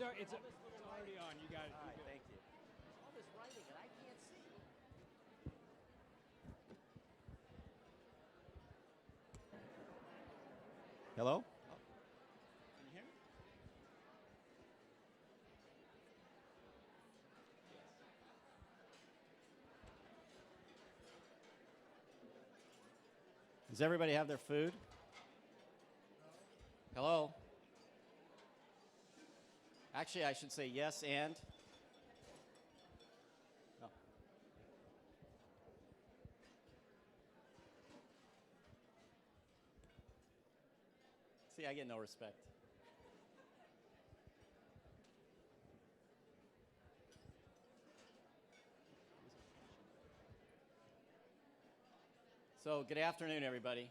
It's already on. You got it. All right, thank you. There's all this writing and I can't see. Hello? Oh, can you hear me? Does everybody have their food? Hello? Actually, I should say yes and. No. See, I get no respect. So, good afternoon, everybody.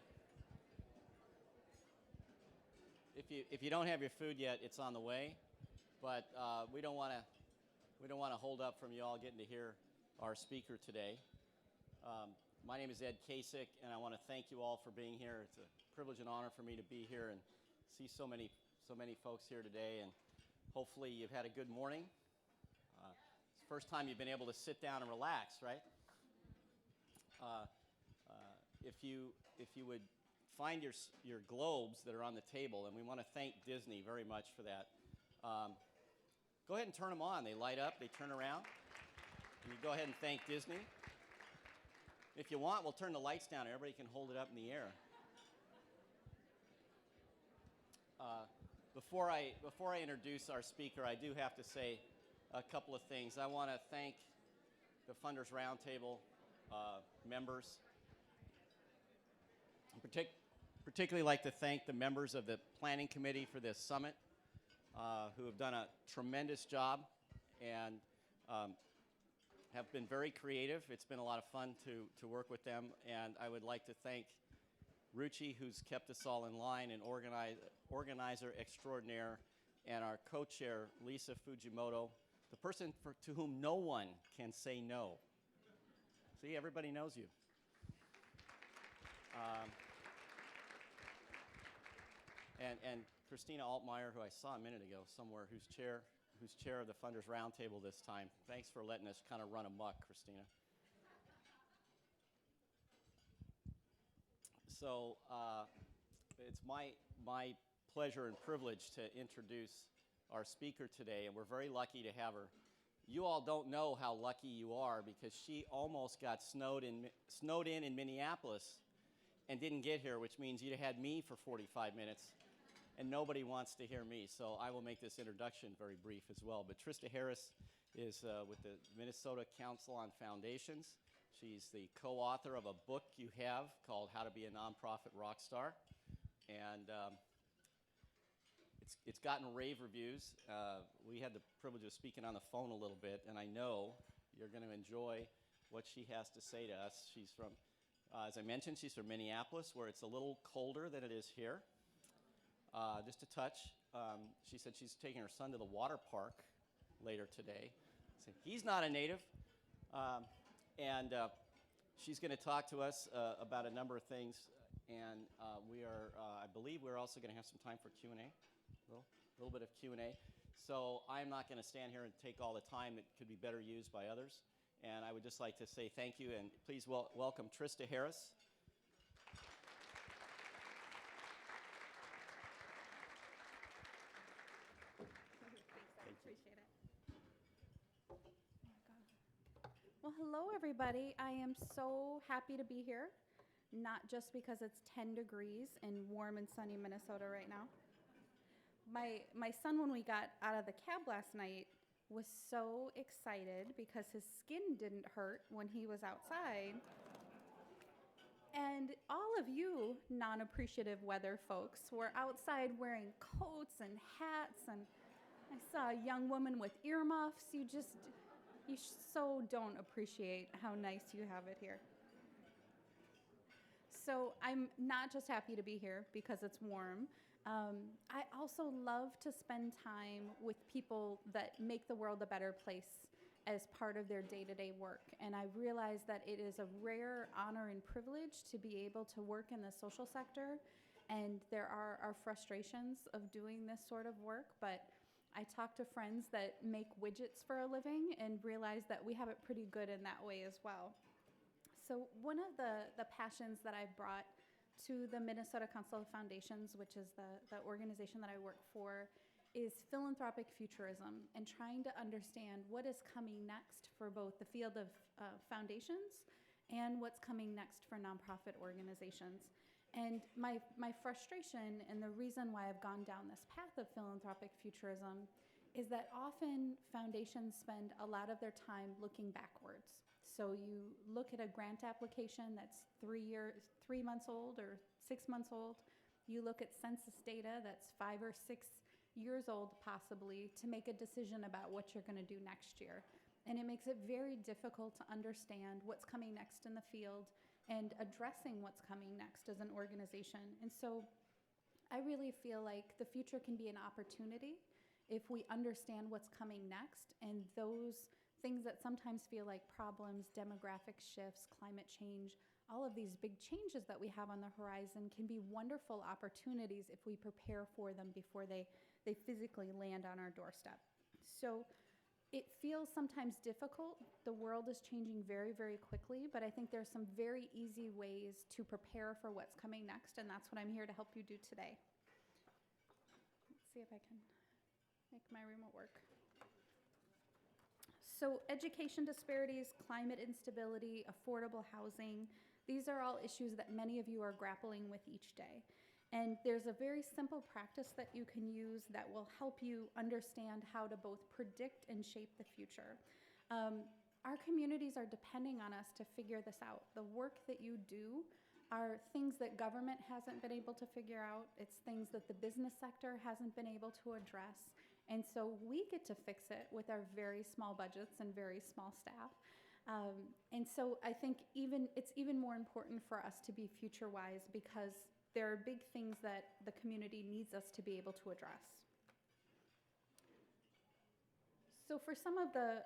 If you don't have your food yet, it's on the way. But we don't want to hold up from you all getting to hear our speaker today. My name is Ed Kasich, and I want to thank you all for being here. It's a privilege and honor for me to be here and see so many folks here today. And hopefully you've had a good morning. It's the first time you've been able to sit down and relax, right? If you would find your globes that are on the table, and we want to thank Disney very much for that. Go ahead and turn them on. They light up. They turn around. You go ahead and thank Disney. If you want, we'll turn the lights down. Everybody can hold it up in the air. Before I introduce our speaker, I do have to say a couple of things. I want to thank the Funders Roundtable members. I'd particularly like to thank the members of the Planning Committee for this summit, who have done a tremendous job and have been very creative. It's been a lot of fun to work with them, and I would like to thank Ruchi, who's kept us all in line, and organizer extraordinaire, and our co-chair, Lisa Fujimoto, the person to whom no one can say no. See, everybody knows you. And Christina Altmeyer, who I saw a minute ago somewhere, who's chair of the Funders Roundtable this time. Thanks for letting us kind of run amok, Christina. So it's my pleasure and privilege to introduce our speaker today, and we're very lucky to have her. You all don't know how lucky you are because she almost got snowed in Minneapolis and didn't get here, which means you'd have had me for 45 minutes. And nobody wants to hear me, so I will make this introduction very brief as well. But Trista Harris is with the Minnesota Council on Foundations. She's the co-author of a book you have called How to Be a Nonprofit Rockstar. And it's gotten rave reviews. We had the privilege of speaking on the phone a little bit, and I know you're going to enjoy what she has to say to us. She's from, as I mentioned, she's from Minneapolis, where it's a little colder than it is here. Just a touch. She said she's taking her son to the water park later today. So he's not a native. And she's going to talk to us about a number of things. And I believe we're also going to have some time for Q&A, a little bit of Q&A. So I'm not going to stand here and take all the time that could be better used by others. And I would just like to say thank you, and please welcome Trista Harris. Well, hello, everybody. I am so happy to be here, not just because it's 10 degrees in warm and sunny Minnesota right now. My son, when we got out of the cab last night, was so excited because his skin didn't hurt when he was outside. And all of you non-appreciative weather folks were outside wearing coats and hats, and I saw a young woman with earmuffs. You so don't appreciate how nice you have it here. So I'm not just happy to be here because it's warm. I also love to spend time with people that make the world a better place as part of their day-to-day work. And I realize that it is a rare honor and privilege to be able to work in the social sector. And there are frustrations of doing this sort of work, but I talk to friends that make widgets for a living and realize that we have it pretty good in that way as well. So one of the passions that I've brought to the Minnesota Council of Foundations, which is the organization that I work for, is philanthropic futurism and trying to understand what is coming next for both the field of foundations and what's coming next for nonprofit organizations. And my frustration and the reason why I've gone down this path of philanthropic futurism is that often foundations spend a lot of their time looking backwards. So you look at a grant application that's 3 months old or 6 months old. You look at census data that's 5 or 6 years old possibly to make a decision about what you're going to do next year. And it makes it very difficult to understand what's coming next in the field and addressing what's coming next as an organization. And so I really feel like the future can be an opportunity if we understand what's coming next, and those things that sometimes feel like problems, demographic shifts, climate change, all of these big changes that we have on the horizon can be wonderful opportunities if we prepare for them before they physically land on our doorstep. So it feels sometimes difficult. The world is changing very, very quickly, but I think there's some very easy ways to prepare for what's coming next, and that's what I'm here to help you do today. Let's see if I can make my remote work. So education disparities, climate instability, affordable housing, these are all issues that many of you are grappling with each day. And there's a very simple practice that you can use that will help you understand how to both predict and shape the future. Our communities are depending on us to figure this out. The work that you do are things that government hasn't been able to figure out. It's things that the business sector hasn't been able to address. And so we get to fix it with our very small budgets and very small staff. And so I think it's even more important for us to be future-wise because there are big things that the community needs us to be able to address. So for some of the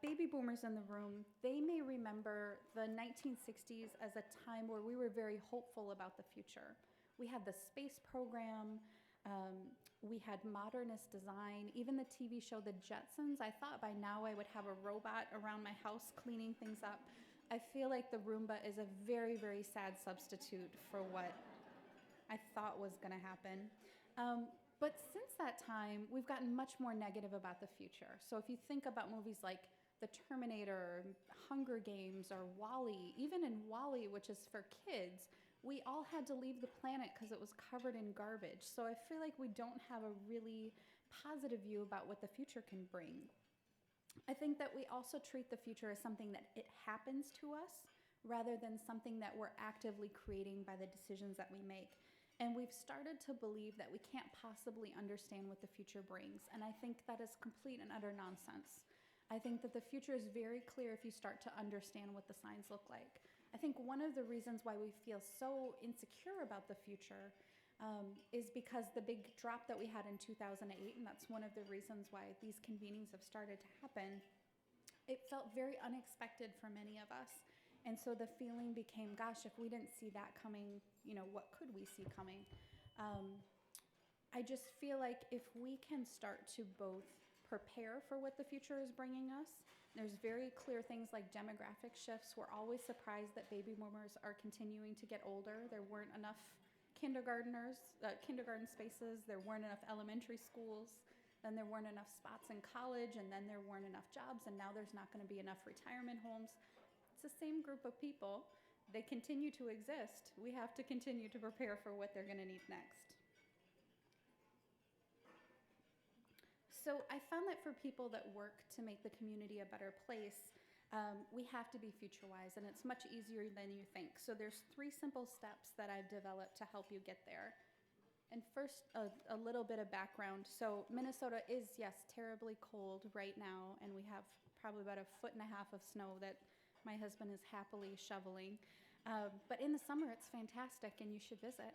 baby boomers in the room, they may remember the 1960s as a time where we were very hopeful about the future. We had the space program, we had modernist design, even the TV show The Jetsons. I thought by now I would have a robot around my house cleaning things up. I feel like the Roomba is a very, very sad substitute for what I thought was going to happen. But since that time, we've gotten much more negative about the future. So if you think about movies like The Terminator, Hunger Games, or WALL-E, even in WALL-E, which is for kids, we all had to leave the planet because it was covered in garbage. So I feel like we don't have a really positive view about what the future can bring. I think that we also treat the future as something that it happens to us rather than something that we're actively creating by the decisions that we make. And we've started to believe that we can't possibly understand what the future brings. And I think that is complete and utter nonsense. I think that the future is very clear if you start to understand what the signs look like. I think one of the reasons why we feel so insecure about the future is because the big drop that we had in 2008, and that's one of the reasons why these convenings have started to happen, it felt very unexpected for many of us. And so the feeling became, gosh, if we didn't see that coming, what could we see coming? I just feel like if we can start to both prepare for what the future is bringing us, there's very clear things like demographic shifts. We're always surprised that baby boomers are continuing to get older. There weren't enough kindergarten spaces. There weren't enough elementary schools. Then there weren't enough spots in college, and then there weren't enough jobs, and now there's not going to be enough retirement homes. It's the same group of people. They continue to exist. We have to continue to prepare for what they're going to need next. So I found that for people that work to make the community a better place, we have to be future-wise, and it's much easier than you think. So there's 3 simple steps that I've developed to help you get there. And first, a little bit of background. So Minnesota is, yes, terribly cold right now, and we have probably about 1.5 feet of snow that my husband is happily shoveling. But in the summer, it's fantastic, and you should visit.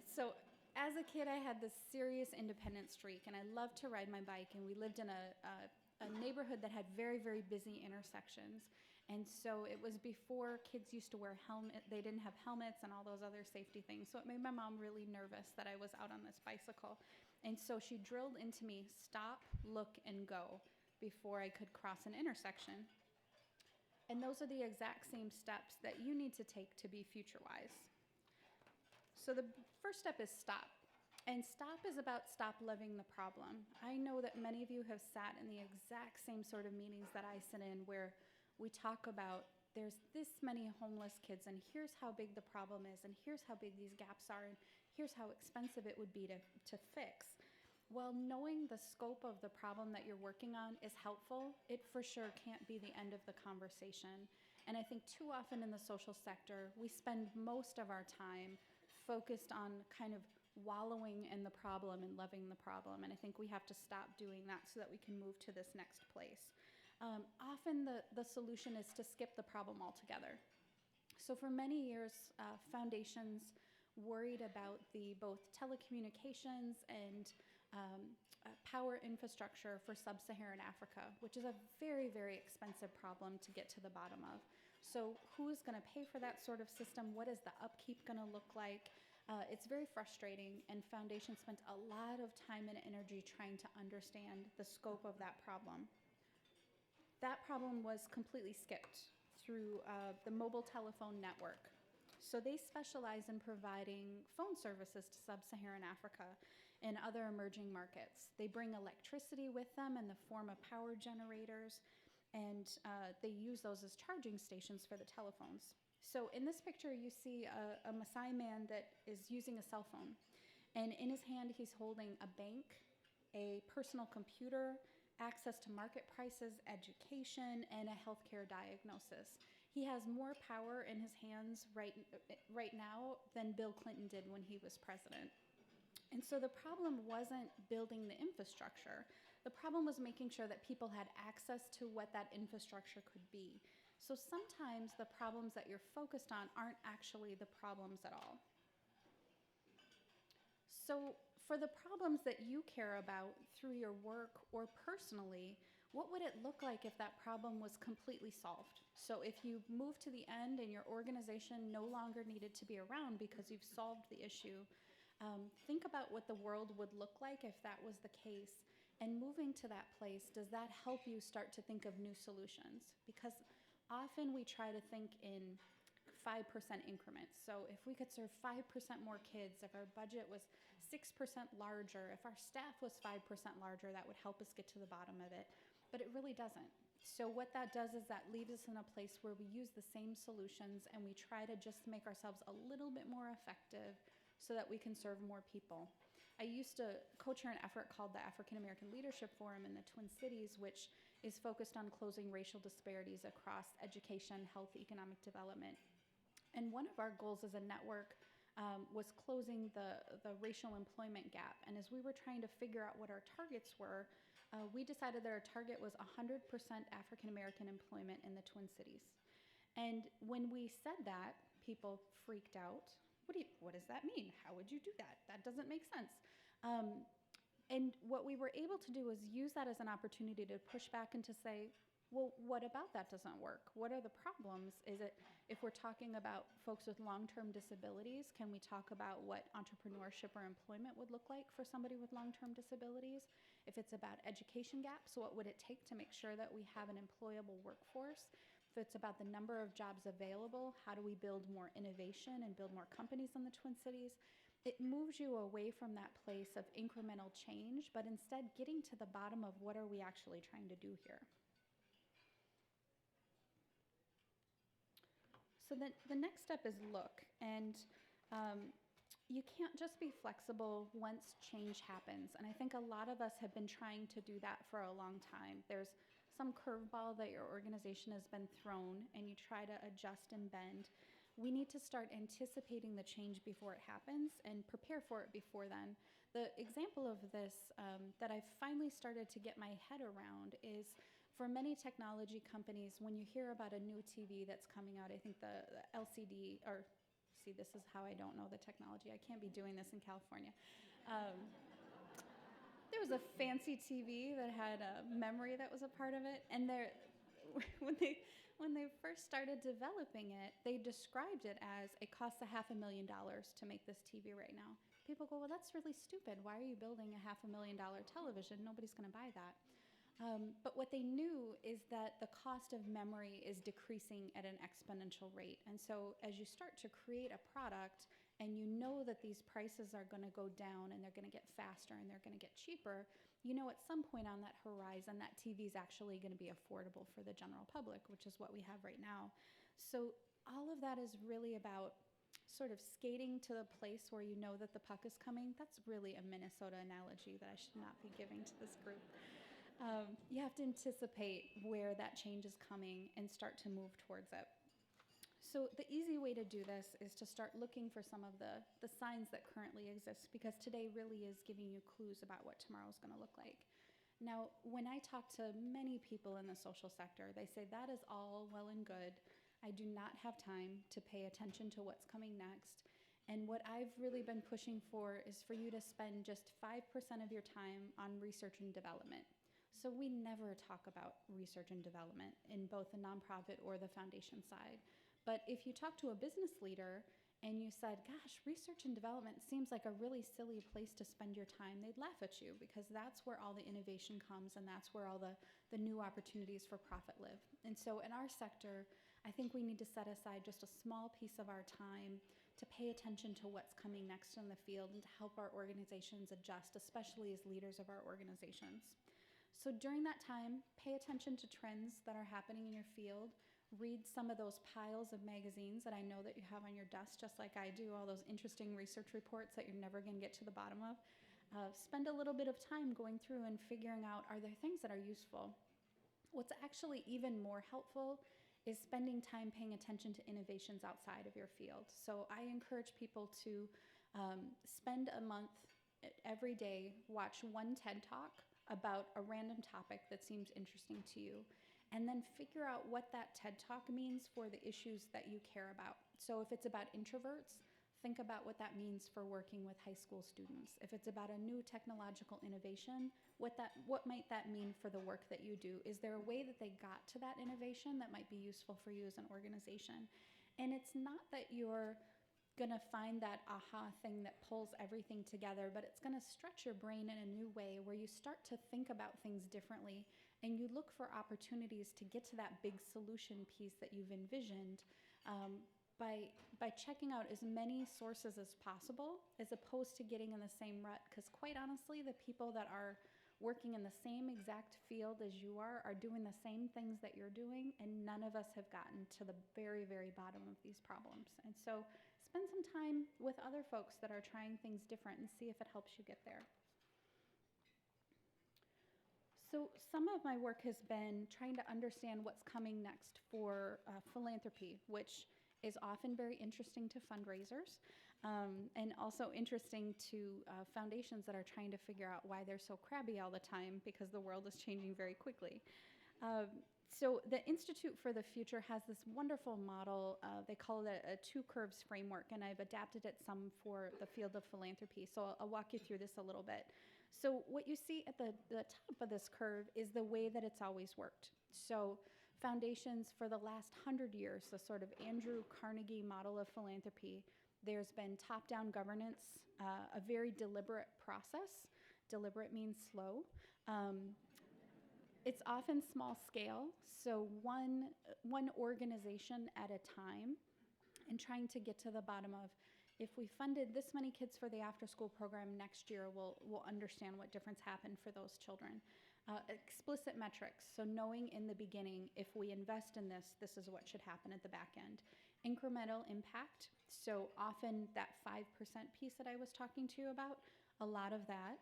So as a kid, I had this serious independent streak, and I loved to ride my bike, and we lived in a neighborhood that had very, very busy intersections. And so it was before kids used to wear helmets. They didn't have helmets and all those other safety things. So it made my mom really nervous that I was out on this bicycle. And so she drilled into me, stop, look, and go before I could cross an intersection. And those are the exact same steps that you need to take to be future-wise. So the first step is stop. And stop is about stop living the problem. I know that many of you have sat in the exact same sort of meetings that I sit in where we talk about there's this many homeless kids and here's how big the problem is and here's how big these gaps are and here's how expensive it would be to fix. While knowing the scope of the problem that you're working on is helpful, it for sure can't be the end of the conversation. And I think too often in the social sector, we spend most of our time focused on kind of wallowing in the problem and loving the problem. And I think we have to stop doing that so that we can move to this next place. Often the solution is to skip the problem altogether. So for many years, foundations worried about the both telecommunications and power infrastructure for sub-Saharan Africa, which is a very, very expensive problem to get to the bottom of. So who's going to pay for that sort of system? What is the upkeep going to look like? It's very frustrating, and Foundation spent a lot of time and energy trying to understand the scope of that problem. That problem was completely skipped through the mobile telephone network. So they specialize in providing phone services to sub-Saharan Africa and other emerging markets. They bring electricity with them in the form of power generators, and they use those as charging stations for the telephones. So in this picture, you see a Maasai man that is using a cell phone. And in his hand, he's holding a bank, a personal computer, access to market prices, education, and a healthcare diagnosis. He has more power in his hands right now than Bill Clinton did when he was president. And so the problem wasn't building the infrastructure. The problem was making sure that people had access to what that infrastructure could be. So sometimes the problems that you're focused on aren't actually the problems at all. So for the problems that you care about through your work or personally, what would it look like if that problem was completely solved? So if you moved to the end and your organization no longer needed to be around because you've solved the issue, think about what the world would look like if that was the case. And moving to that place, does that help you start to think of new solutions? Because often we try to think in 5% increments. So if we could serve 5% more kids, if our budget was 6% larger, if our staff was 5% larger, that would help us get to the bottom of it. But it really doesn't. So what that does is that leaves us in a place where we use the same solutions and we try to just make ourselves a little bit more effective so that we can serve more people. I used to co-chair an effort called the African American Leadership Forum in the Twin Cities, which is focused on closing racial disparities across education, health, economic development. And one of our goals as a network was closing the racial employment gap. And as we were trying to figure out what our targets were, we decided that our target was 100% African American employment in the Twin Cities. And when we said that, people freaked out. What does that mean? How would you do that? That doesn't make sense. And what we were able to do is use that as an opportunity to push back and to say, well, what about that doesn't work? What are the problems? Is it, if we're talking about folks with long-term disabilities, can we talk about what entrepreneurship or employment would look like for somebody with long-term disabilities? If it's about education gaps, what would it take to make sure that we have an employable workforce? If it's about the number of jobs available, how do we build more innovation and build more companies in the Twin Cities? It moves you away from that place of incremental change, but instead getting to the bottom of what are we actually trying to do here. So the next step is look, and you can't just be flexible once change happens. And I think a lot of us have been trying to do that for a long time. There's some curveball that your organization has been thrown, and you try to adjust and bend. We need to start anticipating the change before it happens and prepare for it before then. The example of this that I've finally started to get my head around is for many technology companies, when you hear about a new TV that's coming out, I think the LCD, or see, this is how I don't know the technology. I can't be doing this in California. There was a fancy TV that had a memory that was a part of it, and when they first started developing it, they described it as it costs $500,000 to make this TV right now. people go, well, that's really stupid. Why are you building a $500,000 television? Nobody's going to buy that. But what they knew is that the cost of memory is decreasing at an exponential rate. And so as you start to create a product and you know that these prices are going to go down and they're going to get faster and they're going to get cheaper, you know at some point on that horizon that TV is actually going to be affordable for the general public, which is what we have right now. So all of that is really about sort of skating to the place where you know that the puck is coming. That's really a Minnesota analogy that I should not be giving to this group. You have to anticipate where that change is coming and start to move towards it. So the easy way to do this is to start looking for some of the signs that currently exist, because today really is giving you clues about what tomorrow is going to look like. Now, when I talk to many people in the social sector, they say that is all well and good. I do not have time to pay attention to what's coming next. And what I've really been pushing for is for you to spend just 5% of your time on research and development. So we never talk about research and development in both the nonprofit or the foundation side. But if you talk to a business leader and you said, gosh, research and development seems like a really silly place to spend your time, they'd laugh at you, because that's where all the innovation comes and that's where all the new opportunities for profit live. And so in our sector, I think we need to set aside just a small piece of our time to pay attention to what's coming next in the field and to help our organizations adjust, especially as leaders of our organizations. So during that time, pay attention to trends that are happening in your field. Read some of those piles of magazines that I know that you have on your desk, just like I do, all those interesting research reports that you're never going to get to the bottom of. Spend a little bit of time going through and figuring out, are there things that are useful? What's actually even more helpful is spending time paying attention to innovations outside of your field. So I encourage people to spend a month every day, watch one TED Talk about a random topic that seems interesting to you, and then figure out what that TED Talk means for the issues that you care about. So if it's about introverts, think about what that means for working with high school students. If it's about a new technological innovation, what might that mean for the work that you do? Is there a way that they got to that innovation that might be useful for you as an organization? And it's not that you're gonna find that aha thing that pulls everything together, but it's gonna stretch your brain in a new way where you start to think about things differently and you look for opportunities to get to that big solution piece that you've envisioned by checking out as many sources as possible, as opposed to getting in the same rut. Because quite honestly, the people that are working in the same exact field as you are doing the same things that you're doing, and none of us have gotten to the very, very bottom of these problems. And so spend some time with other folks that are trying things different and see if it helps you get there. So some of my work has been trying to understand what's coming next for philanthropy, which is often very interesting to fundraisers, and also interesting to foundations that are trying to figure out why they're so crabby all the time, because the world is changing very quickly. So the Institute for the Future has this wonderful model. They call it a two curves framework, and I've adapted it some for the field of philanthropy. So I'll walk you through this a little bit. So what you see at the top of this curve is the way that it's always worked. So foundations for the last 100 years, the sort of Andrew Carnegie model of philanthropy, there's been top-down governance, a very deliberate process. Deliberate means slow. It's often small scale, so one organization at a time, and trying to get to the bottom of, if we funded this many kids for the after-school program next year, we'll understand what difference happened for those children. Explicit metrics, so knowing in the beginning, if we invest in this, this is what should happen at the back end. Incremental impact, so often that 5% piece that I was talking to you about, a lot of that.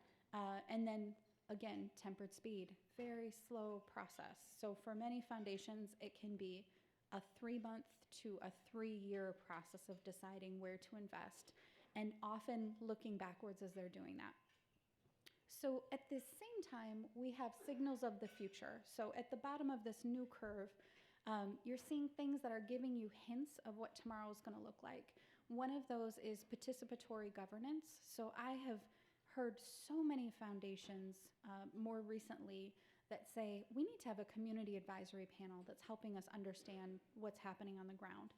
And then, again, tempered speed, very slow process. So for many foundations, it can be a 3-month to a 3-year process of deciding where to invest, and often looking backwards as they're doing that. So at the same time, we have signals of the future. So at the bottom of this new curve, you're seeing things that are giving you hints of what tomorrow is going to look like. One of those is participatory governance. So I have heard so many foundations more recently that say, we need to have a community advisory panel that's helping us understand what's happening on the ground.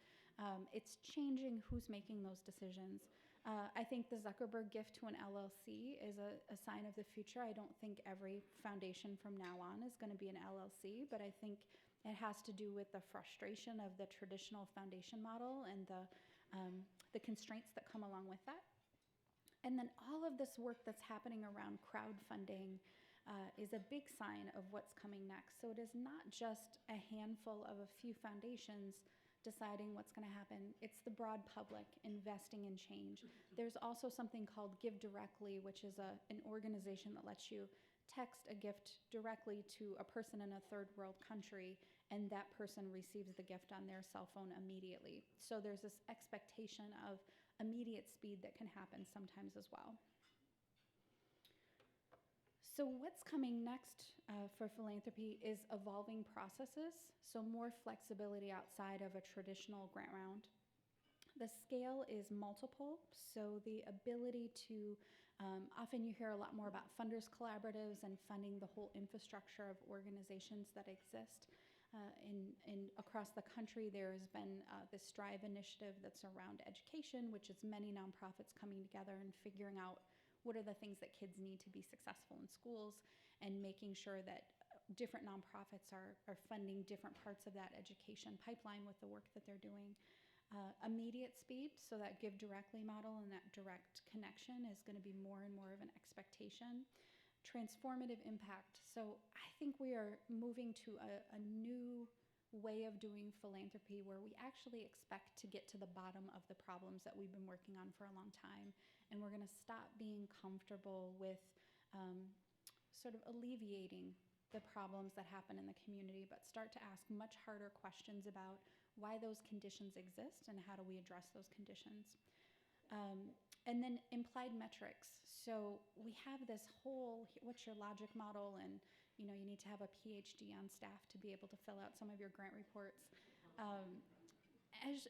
It's changing who's making those decisions. I think the Zuckerberg gift to an LLC is a sign of the future. I don't think every foundation from now on is going to be an LLC, but I think it has to do with the frustration of the traditional foundation model and the constraints that come along with that. And then all of this work that's happening around crowdfunding is a big sign of what's coming next. So it is not just a handful of a few foundations deciding what's going to happen. It's the broad public investing in change. There's also something called Give Directly, which is an organization that lets you text a gift directly to a person in a third world country, and that person receives the gift on their cell phone immediately. So there's this expectation of immediate speed that can happen sometimes as well. So what's coming next for philanthropy is evolving processes, so more flexibility outside of a traditional grant round. The scale is multiple, so the ability to, often you hear a lot more about funders collaboratives and funding the whole infrastructure of organizations that exist. Across the country, there has been this Strive initiative that's around education, which is many nonprofits coming together and figuring out what are the things that kids need to be successful in schools, and making sure that different nonprofits are funding different parts of that education pipeline with the work that they're doing. Immediate speed, so that Give Directly model and that direct connection is going to be more and more of an expectation. Transformative impact. So I think we are moving to a new way of doing philanthropy where we actually expect to get to the bottom of the problems that we've been working on for a long time. And we're going to stop being comfortable with sort of alleviating the problems that happen in the community, but start to ask much harder questions about why those conditions exist and how do we address those conditions. And then implied metrics. So we have this whole, what's your logic model? And you need to have a PhD on staff to be able to fill out some of your grant reports. As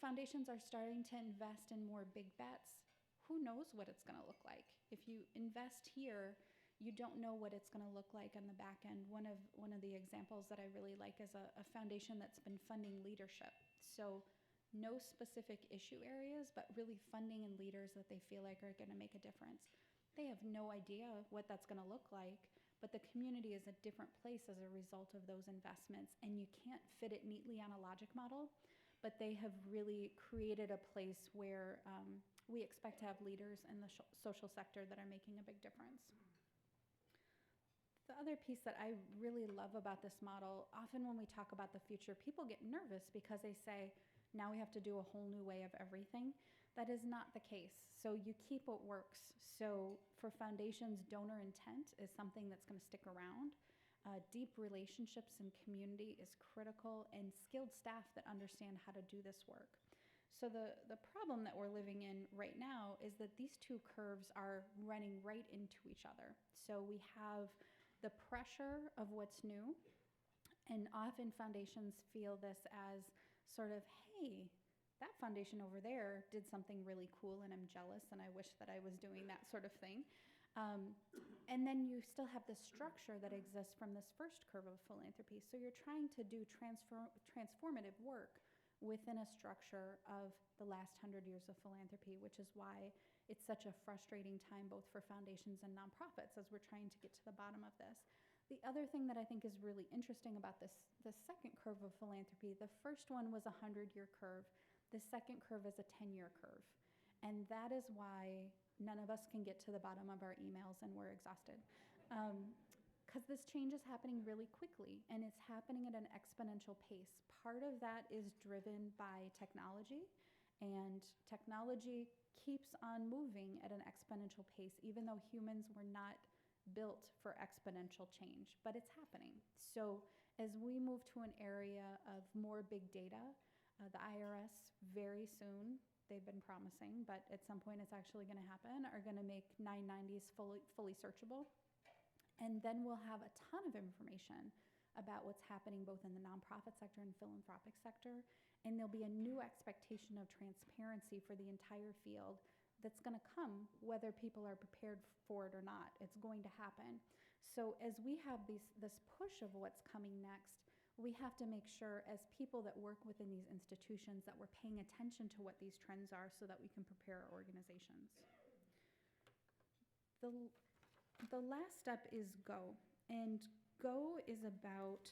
foundations are starting to invest in more big bets, who knows what it's going to look like? If you invest here, you don't know what it's going to look like on the back end. One of the examples that I really like is a foundation that's been funding leadership. So no specific issue areas, but really funding and leaders that they feel like are going to make a difference. They have no idea what that's going to look like, but the community is a different place as a result of those investments, and you can't fit it neatly on a logic model, but they have really created a place where we expect to have leaders in the social sector that are making a big difference. The other piece that I really love about this model, often when we talk about the future, people get nervous because they say, now we have to do a whole new way of everything. That is not the case. So you keep what works. So for foundations, donor intent is something that's going to stick around. Deep relationships and community is critical, and skilled staff that understand how to do this work. So the problem that we're living in right now is that these two curves are running right into each other. So we have the pressure of what's new, and often foundations feel this as sort of, hey, that foundation over there did something really cool and I'm jealous and I wish that I was doing that sort of thing. And then you still have the structure that exists from this first curve of philanthropy. So you're trying to do transformative work within a structure of the last 100 years of philanthropy, which is why it's such a frustrating time both for foundations and nonprofits as we're trying to get to the bottom of this. The other thing that I think is really interesting about the second curve of philanthropy, the first one was a 100-year curve. The second curve is a 10-year curve. And that is why none of us can get to the bottom of our emails and we're exhausted. Because this change is happening really quickly and it's happening at an exponential pace. Part of that is driven by technology, and technology keeps on moving at an exponential pace, even though humans were not built for exponential change, but it's happening. So as we move to an area of more big data, the IRS very soon, they've been promising, but at some point it's actually going to happen, are going to make 990s fully searchable. And then we'll have a ton of information about what's happening both in the nonprofit sector and philanthropic sector. And there'll be a new expectation of transparency for the entire field that's going to come whether people are prepared for it or not. It's going to happen. So as we have this push of what's coming next, we have to make sure as people that work within these institutions that we're paying attention to what these trends are so that we can prepare our organizations. The last step is go, and go is about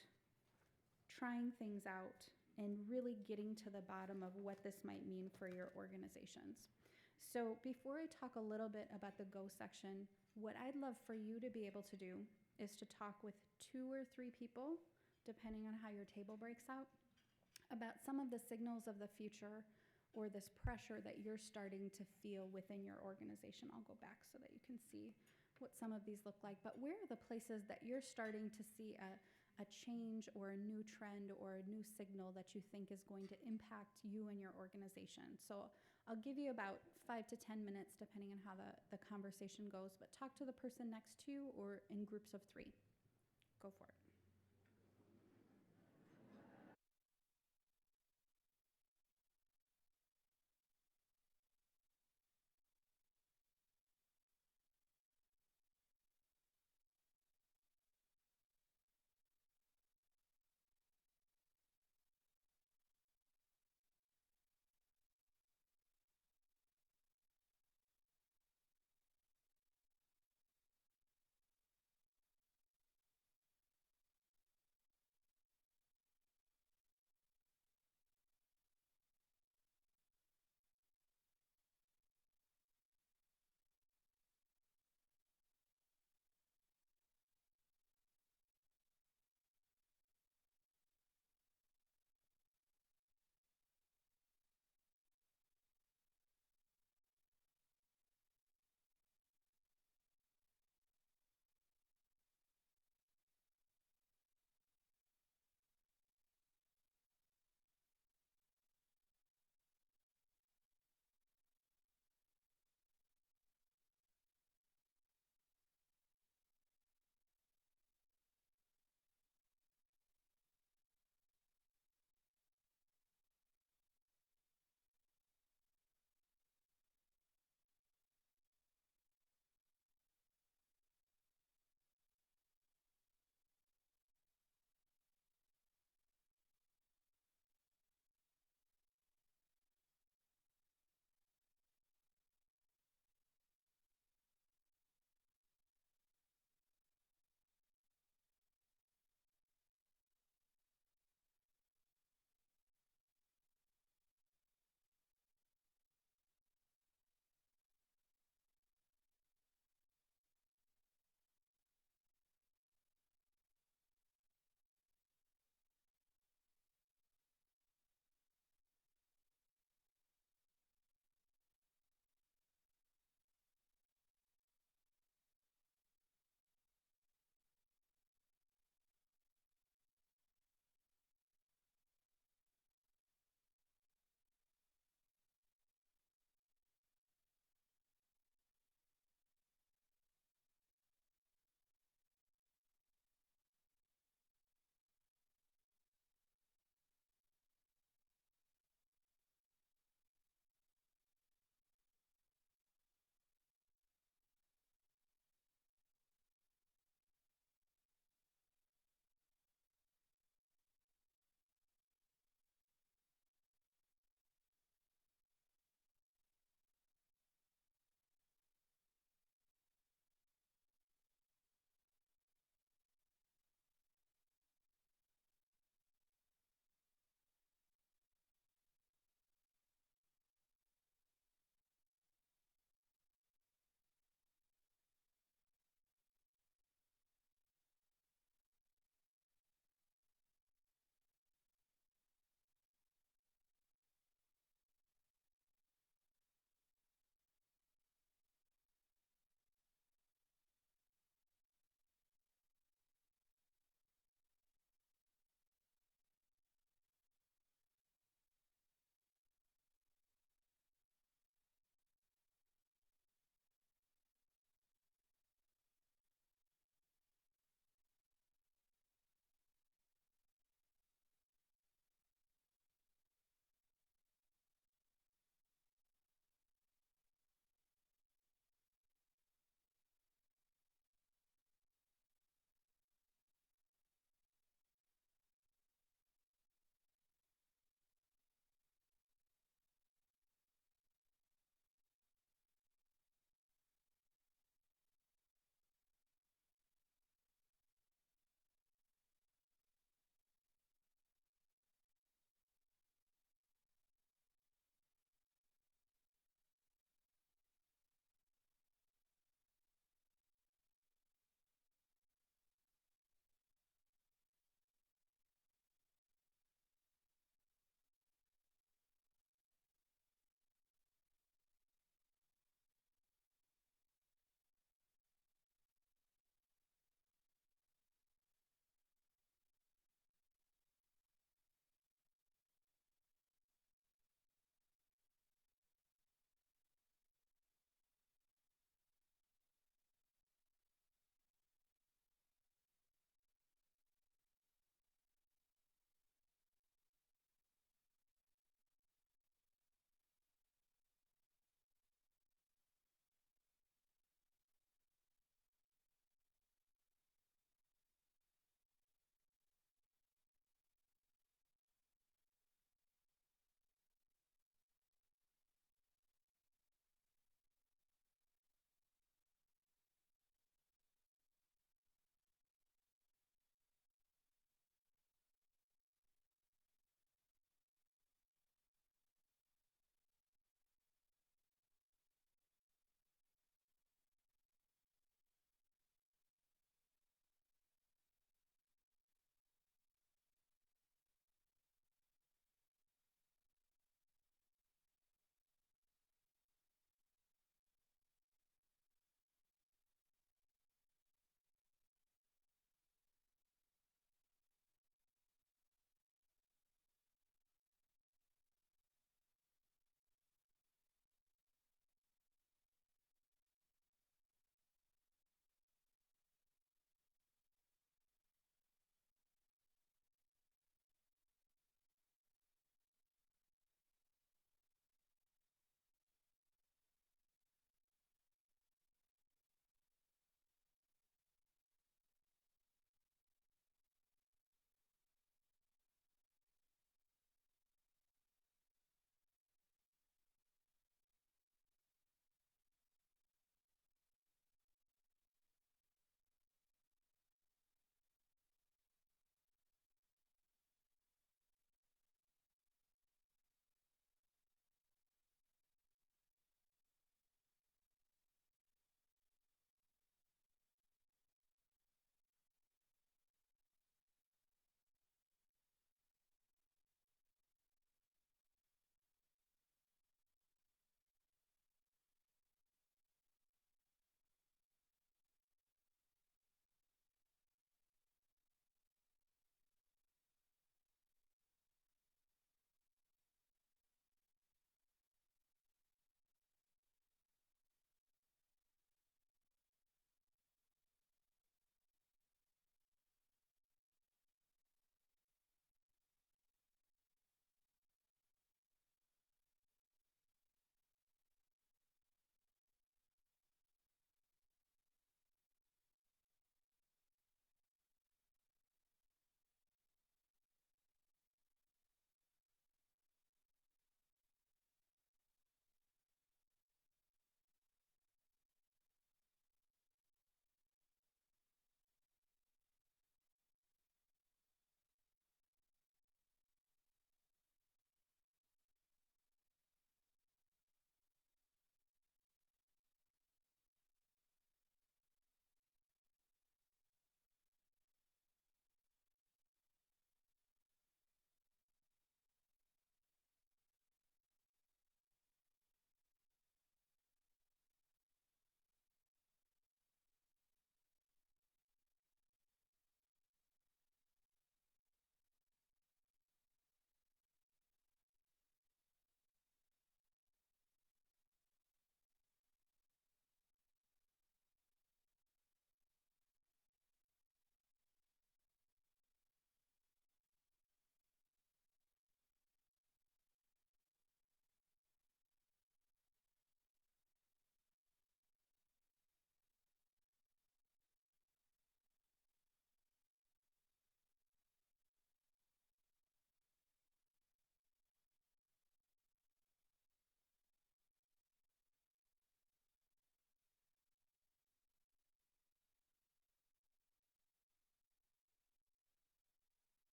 trying things out and really getting to the bottom of what this might mean for your organizations. So before I talk a little bit about the go section, what I'd love for you to be able to do is to talk with 2 or 3 people, depending on how your table breaks out, about some of the signals of the future or this pressure that you're starting to feel within your organization. I'll go back so that you can see what some of these look like. But where are the places that you're starting to see a change or a new trend or a new signal that you think is going to impact you and your organization? So I'll give you about 5 to 10 minutes depending on how the conversation goes, but talk to the person next to you or in groups of 3. Go for it.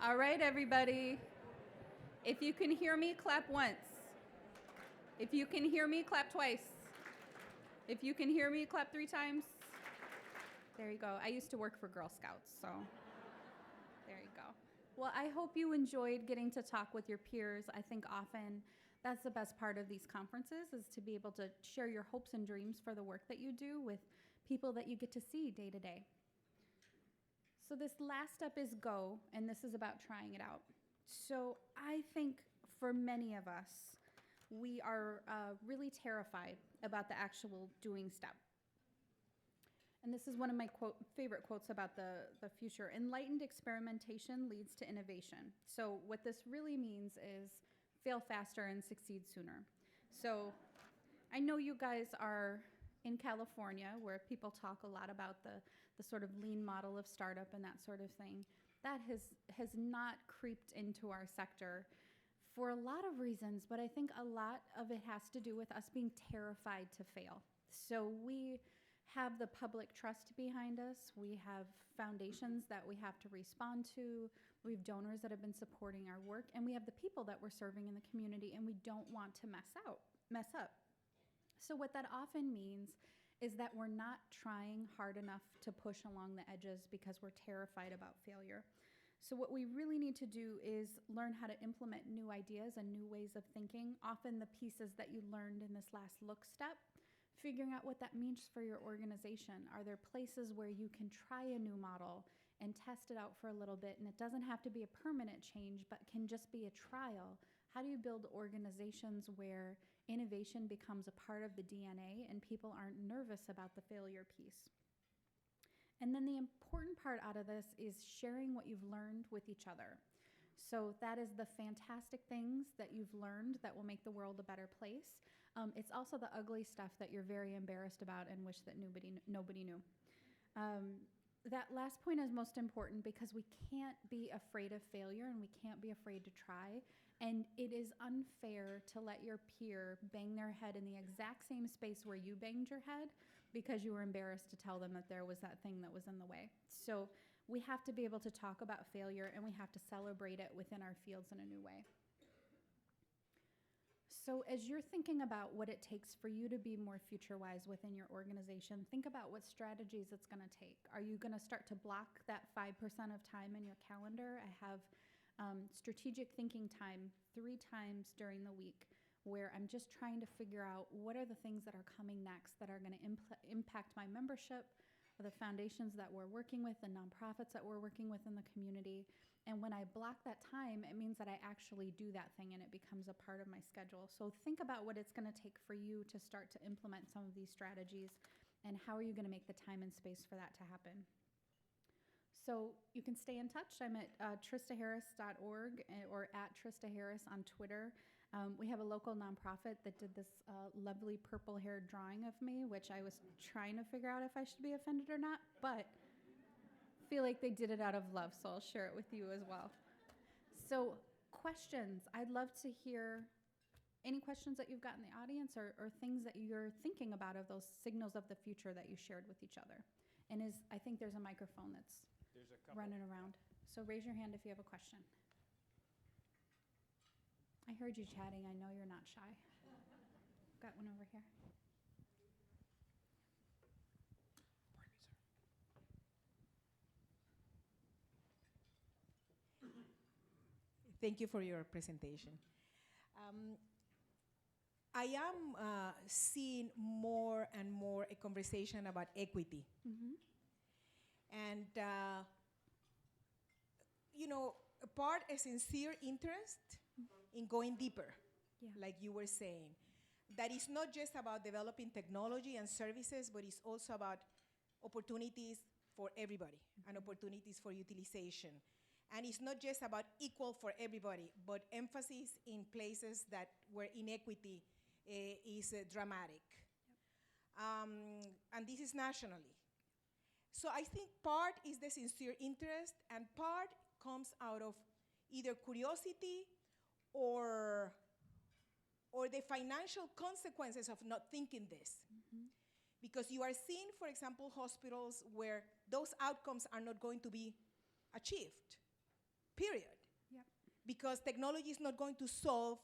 All right, everybody. If you can hear me, clap once. If you can hear me, clap twice. If you can hear me, clap 3 times. There you go. I used to work for Girl Scouts, so there you go. Well, I hope you enjoyed getting to talk with your peers. I think often that's the best part of these conferences, is to be able to share your hopes and dreams for the work that you do with people that you get to see day to day. So this last step is go, and this is about trying it out. So I think for many of us, we are really terrified about the actual doing step. And this is one of my favorite quotes about the future. Enlightened experimentation leads to innovation. So what this really means is fail faster and succeed sooner. So I know you guys are in California, where people talk a lot about the sort of lean model of startup and that sort of thing. That has not creeped into our sector for a lot of reasons, but I think a lot of it has to do with us being terrified to fail. So we have the public trust behind us. We have foundations that we have to respond to. We have donors that have been supporting our work, and we have the people that we're serving in the community, and we don't want to mess up. So what that often means is that we're not trying hard enough to push along the edges because we're terrified about failure. So what we really need to do is learn how to implement new ideas and new ways of thinking, often the pieces that you learned in this last look step, figuring out what that means for your organization. Are there places where you can try a new model and test it out for a little bit? And it doesn't have to be a permanent change, but can just be a trial. How do you build organizations where innovation becomes a part of the DNA and people aren't nervous about the failure piece? And then the important part out of this is sharing what you've learned with each other. So that is the fantastic things that you've learned that will make the world a better place. It's also the ugly stuff that you're very embarrassed about and wish that nobody knew. That last point is most important because we can't be afraid of failure and we can't be afraid to try. And it is unfair to let your peer bang their head in the exact same space where you banged your head because you were embarrassed to tell them that there was that thing that was in the way. So we have to be able to talk about failure, and we have to celebrate it within our fields in a new way. So as you're thinking about what it takes for you to be more future-wise within your organization, think about what strategies it's going to take. Are you going to start to block that 5% of time in your calendar? I have strategic thinking time 3 times during the week where I'm just trying to figure out what are the things that are coming next that are going to impact my membership, or the foundations that we're working with, the nonprofits that we're working with in the community. And when I block that time, it means that I actually do that thing and it becomes a part of my schedule. So think about what it's going to take for you to start to implement some of these strategies, and how are you going to make the time and space for that to happen. So you can stay in touch. I'm at tristaharris.org or at Trista Harris on Twitter. We have a local nonprofit that did this lovely purple-haired drawing of me, which I was trying to figure out if I should be offended or not, but I feel like they did it out of love, so I'll share it with you as well. So questions. I'd love to hear any questions that you've got in the audience, or things that you're thinking about of those signals of the future that you shared with each other. And I think there's a microphone that's running around. So raise your hand if you have a question. I heard you chatting. I know you're not shy. Got one over here. Thank you for your presentation. I am seeing more and more a conversation about equity. Mm-hmm. And, part a sincere interest in going deeper, like you were saying. That is not just about developing technology and services, but it's also about opportunities for everybody and opportunities for utilization. And it's not just about equal for everybody, but emphasis in places where inequity is dramatic. And this is nationally. So I think part is the sincere interest, and part comes out of either curiosity or the financial consequences of not thinking this. Mm-hmm. Because you are seeing, for example, hospitals where those outcomes are not going to be achieved. period. Yep. Because technology is not going to solve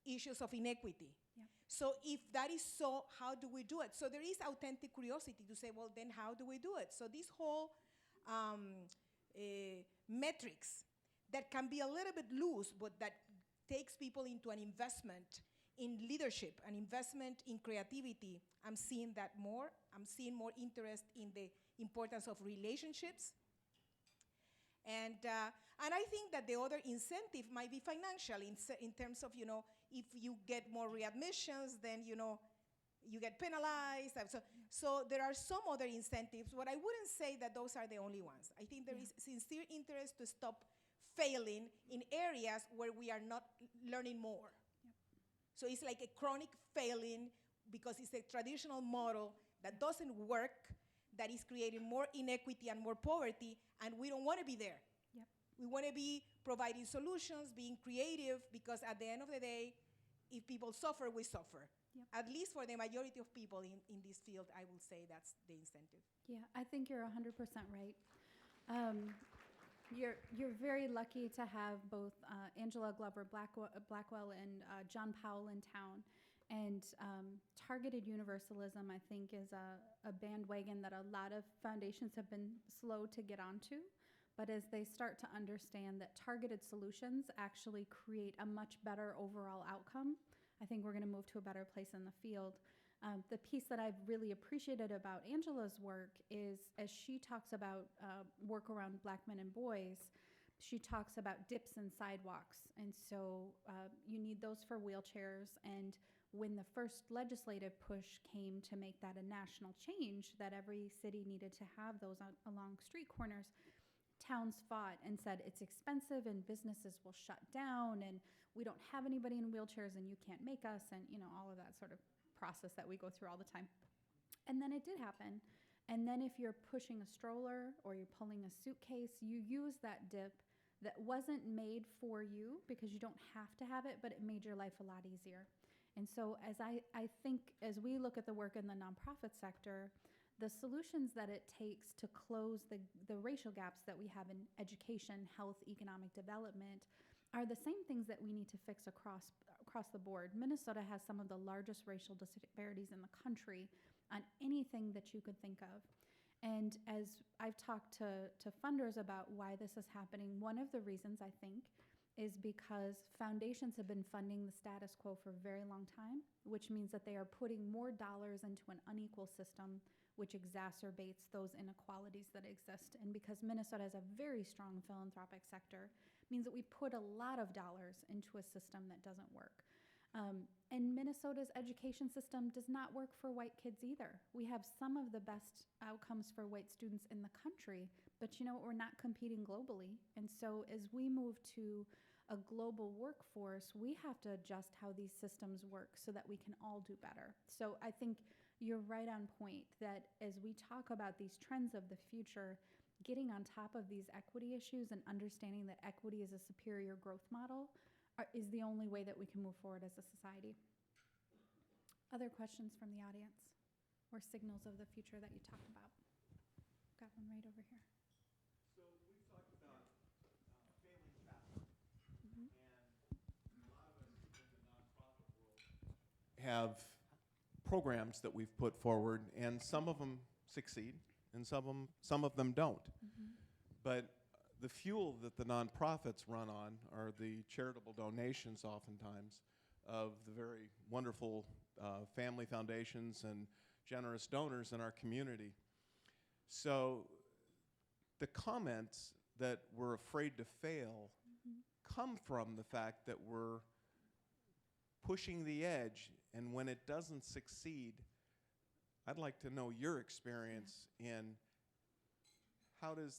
issues of inequity. Yep. So if that is so, how do we do it? So there is authentic curiosity to say, well, then how do we do it? So this whole metrics that can be a little bit loose, but that takes people into an investment in leadership, an investment in creativity. I'm seeing that more. I'm seeing more interest in the importance of relationships. And I think that the other incentive might be financial in terms of, if you get more readmissions, then, you get penalized. So there are some other incentives, but I wouldn't say that those are the only ones. I think there is sincere interest to stop failing in areas where we are not learning more. Yep. So it's like a chronic failing because it's a traditional model that doesn't work, that is creating more inequity and more poverty, and we don't want to be there. Yep. We want to be providing solutions, being creative, because at the end of the day, if people suffer, we suffer. Yep. At least for the majority of people in this field, I will say that's the incentive. Yeah, I think you're 100% right. You're very lucky to have both Angela Glover Blackwell and John Powell in town. And targeted universalism, I think, is a bandwagon that a lot of foundations have been slow to get onto. But as they start to understand that targeted solutions actually create a much better overall outcome, I think we're going to move to a better place in the field. The piece that I've really appreciated about Angela's work is, as she talks about work around Black men and boys, she talks about dips in sidewalks. And so you need those for wheelchairs. And when the first legislative push came to make that a national change, that every city needed to have those along street corners, towns fought and said it's expensive and businesses will shut down and we don't have anybody in wheelchairs and you can't make us, and all of that sort of process that we go through all the time. And then it did happen. And then if you're pushing a stroller or you're pulling a suitcase, you use that dip that wasn't made for you because you don't have to have it, but it made your life a lot easier. And so as I think as we look at the work in the nonprofit sector, the solutions that it takes to close the racial gaps that we have in education, health, economic development are the same things that we need to fix across the board. Minnesota has some of the largest racial disparities in the country on anything that you could think of. And as I've talked to funders about why this is happening, one of the reasons I think is because foundations have been funding the status quo for a very long time, which means that they are putting more dollars into an unequal system, which exacerbates those inequalities that exist. And because Minnesota has a very strong philanthropic sector, means that we put a lot of dollars into a system that doesn't work. And Minnesota's education system does not work for white kids either. We have some of the best outcomes for white students in the country, but we're not competing globally. And so as we move to a global workforce, we have to adjust how these systems work so that we can all do better. So I think you're right on point that as we talk about these trends of the future, getting on top of these equity issues and understanding that equity is a superior growth model is the only way that we can move forward as a society. Other questions from the audience or signals of the future that you talked about? Got one right over here. So we've talked about failing fast, and a lot of us in the nonprofit world have programs that we've put forward, and some of them succeed, and some of them don't. Mm-hmm. But the fuel that the nonprofits run on are the charitable donations, oftentimes, of the very wonderful family foundations and generous donors in our community. So the comments that we're afraid to fail come from the fact that we're pushing the edge, and when it doesn't succeed, I'd like to know your experience in how does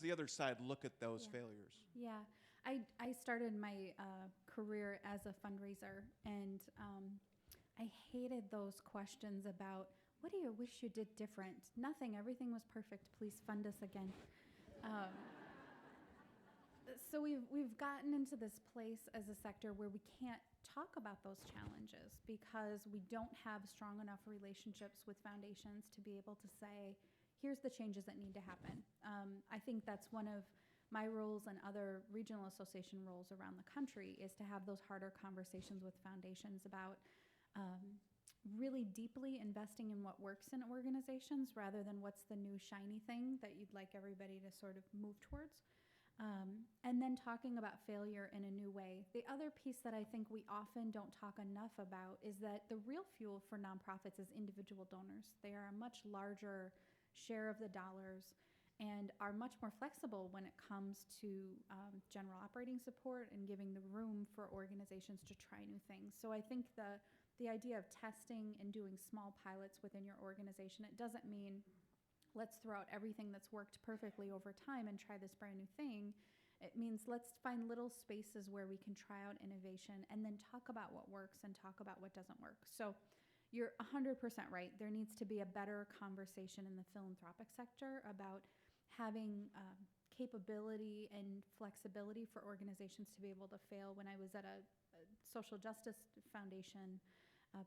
the other side look at those failures? Yeah, I started my career as a fundraiser, and I hated those questions about, what do you wish you did different? Nothing, everything was perfect, please fund us again. So we've gotten into this place as a sector where we can't talk about those challenges because we don't have strong enough relationships with foundations to be able to say, here's the changes that need to happen. I think that's one of my roles and other regional association roles around the country is to have those harder conversations with foundations about really deeply investing in what works in organizations rather than what's the new shiny thing that you'd like everybody to sort of move towards. And then talking about failure in a new way. The other piece that I think we often don't talk enough about is that the real fuel for nonprofits is individual donors. They are a much larger share of the dollars and are much more flexible when it comes to general operating support and giving the room for organizations to try new things. So I think the idea of testing and doing small pilots within your organization, it doesn't mean let's throw out everything that's worked perfectly over time and try this brand new thing. It means let's find little spaces where we can try out innovation and then talk about what works and talk about what doesn't work. So you're 100% right. There needs to be a better conversation in the philanthropic sector about having capability and flexibility for organizations to be able to fail. When I was at a social justice foundation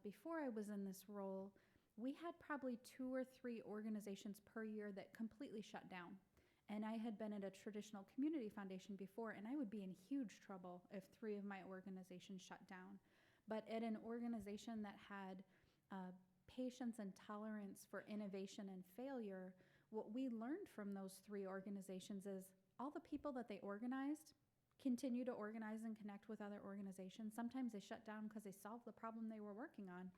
before I was in this role, we had probably 2 or 3 organizations per year that completely shut down. And I had been at a traditional community foundation before, and I would be in huge trouble if 3 of my organizations shut down. But at an organization that had patience and tolerance for innovation and failure, what we learned from those 3 organizations is all the people that they organized continue to organize and connect with other organizations. Sometimes they shut down because they solved the problem they were working on.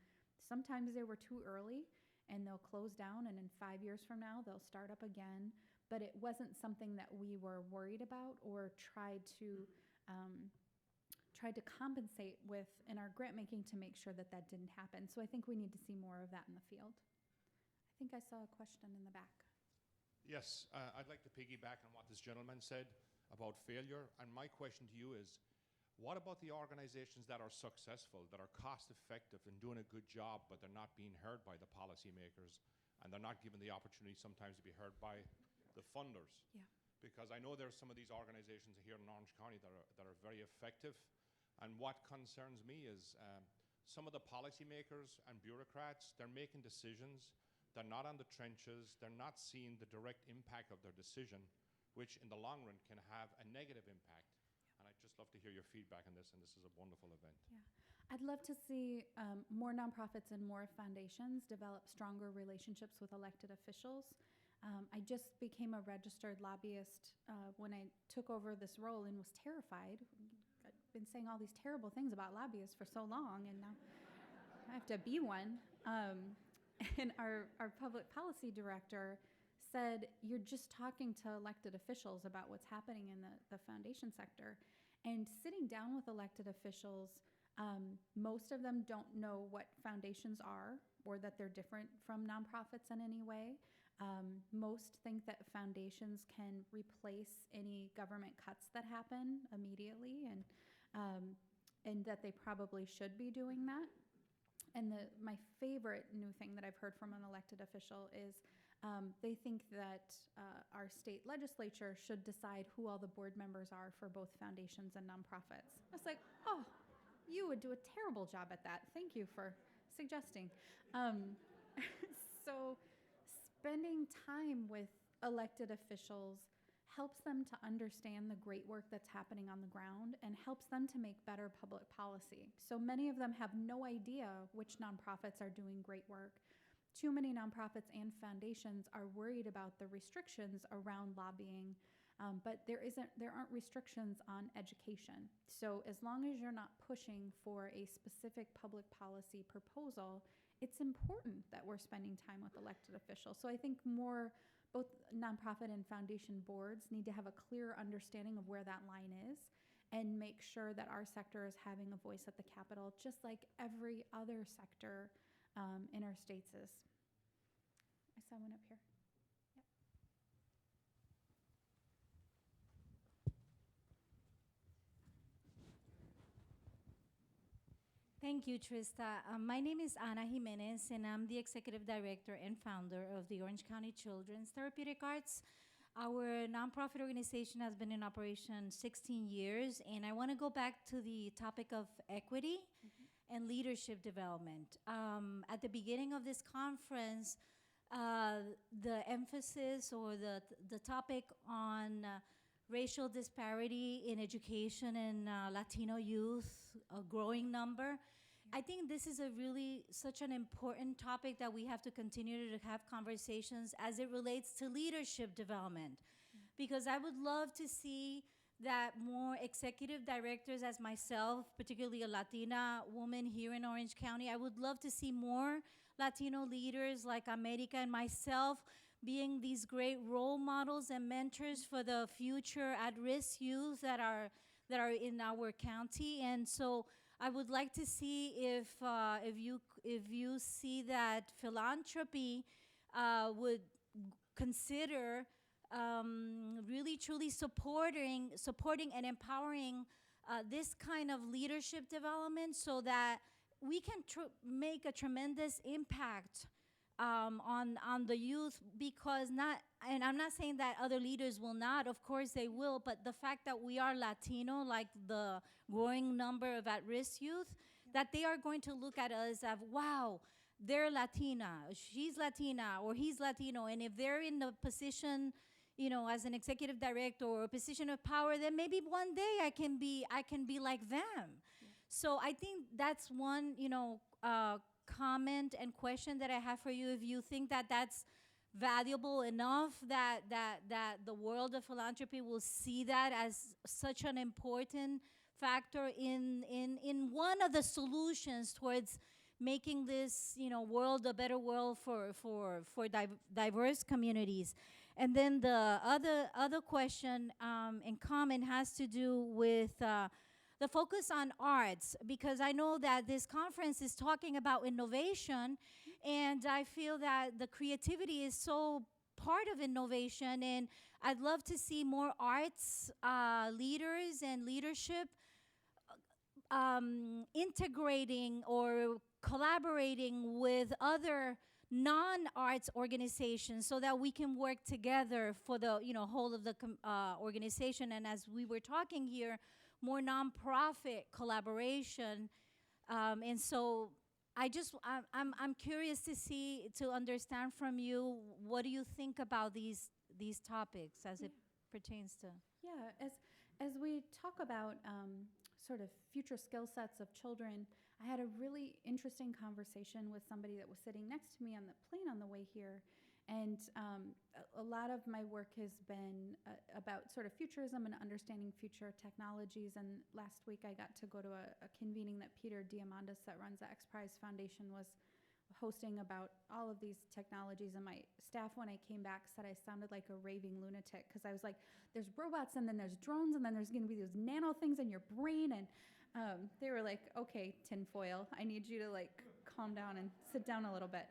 Sometimes they were too early and they'll close down, and in 5 years from now they'll start up again. But it wasn't something that we were worried about or tried to compensate with in our grant making to make sure that that didn't happen. So I think we need to see more of that in the field. I think I saw a question in the back. Yes, I'd like to piggyback on what this gentleman said about failure. And my question to you is, what about the organizations that are successful, that are cost effective and doing a good job, but they're not being heard by the policymakers, and they're not given the opportunity sometimes to be heard by the funders? Yeah. Because I know there's some of these organizations here in Orange County that are very effective. And what concerns me is some of the policymakers and bureaucrats, they're making decisions. They're not on the trenches. They're not seeing the direct impact of their decision, which in the long run can have a negative impact. And I'd just love to hear your feedback on this, and this is a wonderful event. Yeah. I'd love to see more nonprofits and more foundations develop stronger relationships with elected officials. I just became a registered lobbyist when I took over this role and was terrified. I've been saying all these terrible things about lobbyists for so long, and now I have to be one. And our public policy director said, you're just talking to elected officials about what's happening in the foundation sector. And sitting down with elected officials, most of them don't know what foundations are or that they're different from nonprofits in any way. Most think that foundations can replace any government cuts that happen immediately, and that they probably should be doing that. And my favorite new thing that I've heard from an elected official is they think that our state legislature should decide who all the board members are for both foundations and nonprofits. I was like, oh, you would do a terrible job at that. Thank you for suggesting. So spending time with elected officials helps them to understand the great work that's happening on the ground and helps them to make better public policy. So many of them have no idea which nonprofits are doing great work. Too many nonprofits and foundations are worried about the restrictions around lobbying, but there aren't restrictions on education. So as long as you're not pushing for a specific public policy proposal, it's important that we're spending time with elected officials. So I think both nonprofit and foundation boards need to have a clear understanding of where that line is and make sure that our sector is having a voice at the Capitol, just like every other sector in our states is. I saw one up here. Yep. Thank you, Trista. My name is Ana Jimenez, and I'm the Executive Director and Founder of the Orange County Children's Therapeutic Arts. Our nonprofit organization has been in operation 16 years, and I want to go back to the topic of equity and leadership development. At the beginning of this conference, the emphasis or the topic on racial disparity in education and Latino youth, a growing number. I think this is such an important topic that we have to continue to have conversations as it relates to leadership development. Because I would love to see that more executive directors as myself, particularly a Latina woman here in Orange County, I would love to see more Latino leaders like America and myself being these great role models and mentors for the future at-risk youth that are in our county. And so I would like to see if you see that philanthropy would consider really truly supporting and empowering this kind of leadership development, so that we can make a tremendous impact on the youth. Because and I'm not saying that other leaders will not, of course they will, but the fact that we are Latino, like the growing number of at-risk youth, that they are going to look at us as, wow, they're Latina, she's Latina, or he's Latino, and if they're in the position, as an executive director or a position of power, then maybe one day I can be like them. Yeah. So I think that's one, comment and question that I have for you. If you think that that's valuable enough, that the world of philanthropy will see that as such an important factor in one of the solutions towards making this world a better world for diverse communities. And then the other question in common has to do with the focus on arts, because I know that this conference is talking about innovation, and I feel that the creativity is so part of innovation, and I'd love to see more arts leaders and leadership integrating or collaborating with other non-arts organizations, so that we can work together for the whole of the organization. And as we were talking here, more nonprofit collaboration. And so I'm curious to understand from you, what do you think about these topics as it pertains to? Yeah, as we talk about sort of future skill sets of children, I had a really interesting conversation with somebody that was sitting next to me on the plane on the way here. And a lot of my work has been about sort of futurism and understanding future technologies. And last week I got to go to a convening that Peter Diamandis, that runs the X Prize Foundation, was hosting about all of these technologies. And my staff, when I came back, said I sounded like a raving lunatic, because I was like, there's robots, and then there's drones, and then there's going to be those nano things in your brain. And they were like, okay, tinfoil, I need you to calm down and sit down a little bit.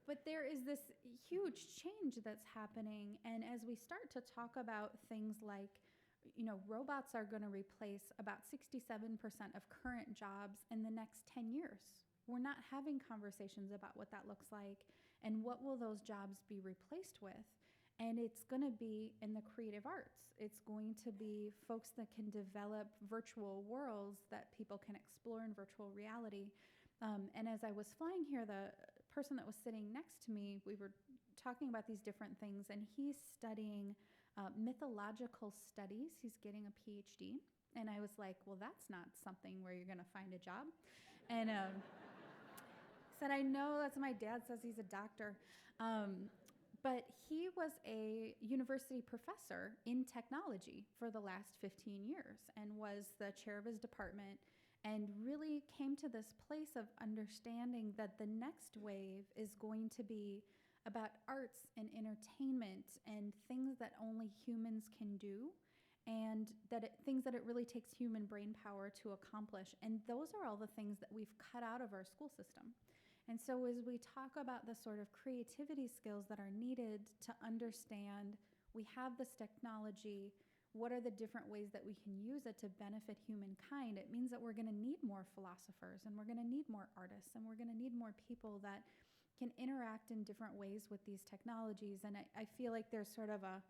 But there is this huge change that's happening. And as we start to talk about things like, robots are going to replace about 67% of current jobs in the next 10 years. We're not having conversations about what that looks like and what will those jobs be replaced with. And it's going to be in the creative arts. It's going to be folks that can develop virtual worlds that people can explore in virtual reality. And as I was flying here, the person that was sitting next to me, we were talking about these different things, and he's studying mythological studies. He's getting a PhD. And I was like, well, that's not something where you're going to find a job. And said, I know, that's what my dad says, he's a doctor. But he was a university professor in technology for the last 15 years and was the chair of his department, and really came to this place of understanding that the next wave is going to be about arts and entertainment and things that only humans can do, and things that it really takes human brain power to accomplish. And those are all the things that we've cut out of our school system. And so as we talk about the sort of creativity skills that are needed to understand, we have this technology, what are the different ways that we can use it to benefit humankind? It means that we're going to need more philosophers, and we're going to need more artists, and we're going to need more people that can interact in different ways with these technologies. And I feel like there's sort of a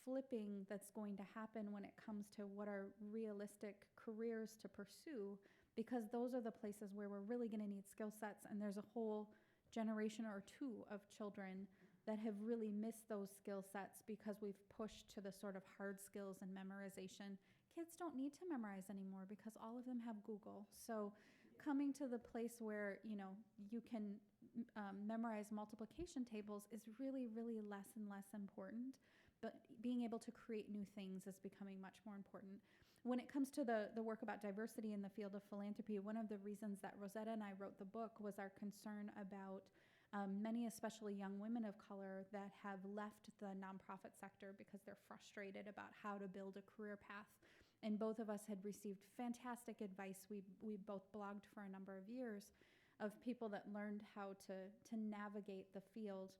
flipping that's going to happen when it comes to what are realistic careers to pursue, because those are the places where we're really going to need skill sets. And there's a whole generation or two of children that have really missed those skill sets because we've pushed to the sort of hard skills and memorization. Kids don't need to memorize anymore because all of them have Google. So coming to the place where, you can memorize multiplication tables is really, really less and less important. But being able to create new things is becoming much more important. When it comes to the work about diversity in the field of philanthropy, one of the reasons that Rosetta and I wrote the book was our concern about many, especially young women of color, that have left the nonprofit sector because they're frustrated about how to build a career path. And both of us had received fantastic advice. We both blogged for a number of years of people that learned how to navigate the field.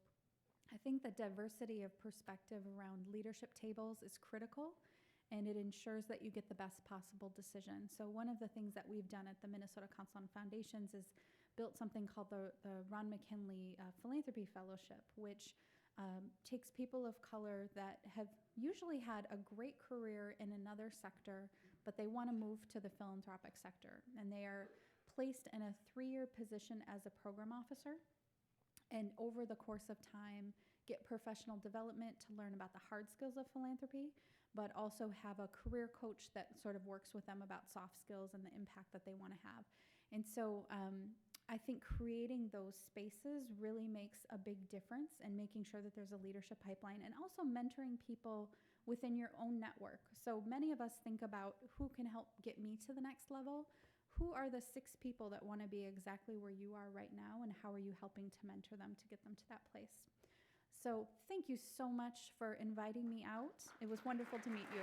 I think the diversity of perspective around leadership tables is critical, and it ensures that you get the best possible decision. So one of the things that we've done at the Minnesota Council on Foundations is built something called the Ron McKinley Philanthropy Fellowship, which takes people of color that have usually had a great career in another sector, but they want to move to the philanthropic sector. And they are placed in a 3-year position as a program officer, and over the course of time get professional development to learn about the hard skills of philanthropy, but also have a career coach that sort of works with them about soft skills and the impact that they want to have. And so I think creating those spaces really makes a big difference in making sure that there's a leadership pipeline, and also mentoring people within your own network. So many of us think about who can help get me to the next level. Who are the 6 people that want to be exactly where you are right now, and how are you helping to mentor them to get them to that place? So thank you so much for inviting me out. It was wonderful to meet you.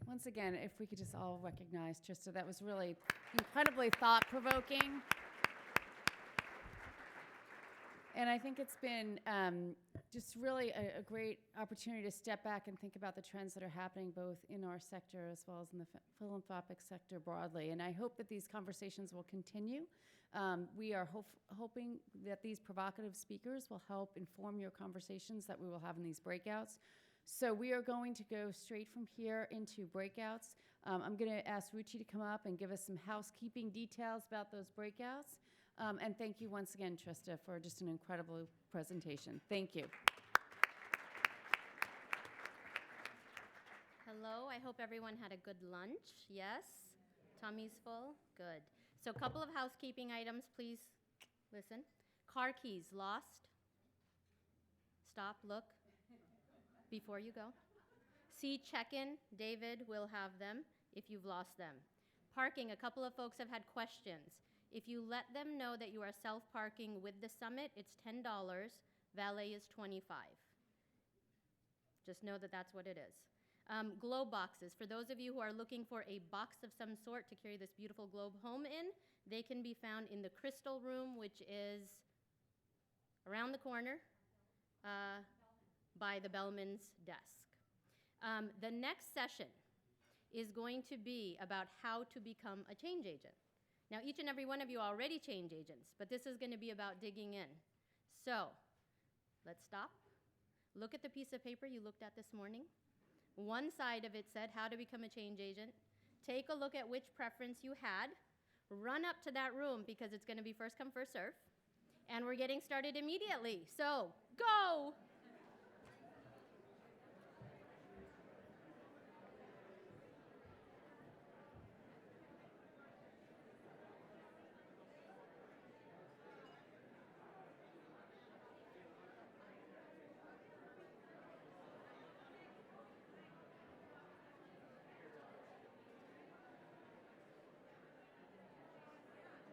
Once again, if we could just all recognize Trista, that was really incredibly thought-provoking. And I think it's been just really a great opportunity to step back and think about the trends that are happening both in our sector as well as in the philanthropic sector broadly. And I hope that these conversations will continue. We are hoping that these provocative speakers will help inform your conversations that we will have in these breakouts. So we are going to go straight from here into breakouts. I'm going to ask Ruchi to come up and give us some housekeeping details about those breakouts. And thank you once again, Trista, for just an incredible presentation. Thank you. Hello, I hope everyone had a good lunch. Yes? Tummy's full? Good. So a couple of housekeeping items, please listen. Car keys lost. Stop, look, before you go. See check-in. David will have them if you've lost them. Parking, a couple of folks have had questions. If you let them know that you are self-parking with the summit, it's $10. Valet is $25. Just know that that's what it is. Globe boxes. For those of you who are looking for a box of some sort to carry this beautiful globe home in, they can be found in the Crystal Room, which is around the corner by the bellman's desk. The next session is going to be about how to become a change agent. Now, each and every one of you are already change agents, but this is going to be about digging in. So, let's stop. Look at the piece of paper you looked at this morning. One side of it said how to become a change agent. Take a look at which preference you had. Run up to that room because it's going to be first come, first serve. And we're getting started immediately. So, go!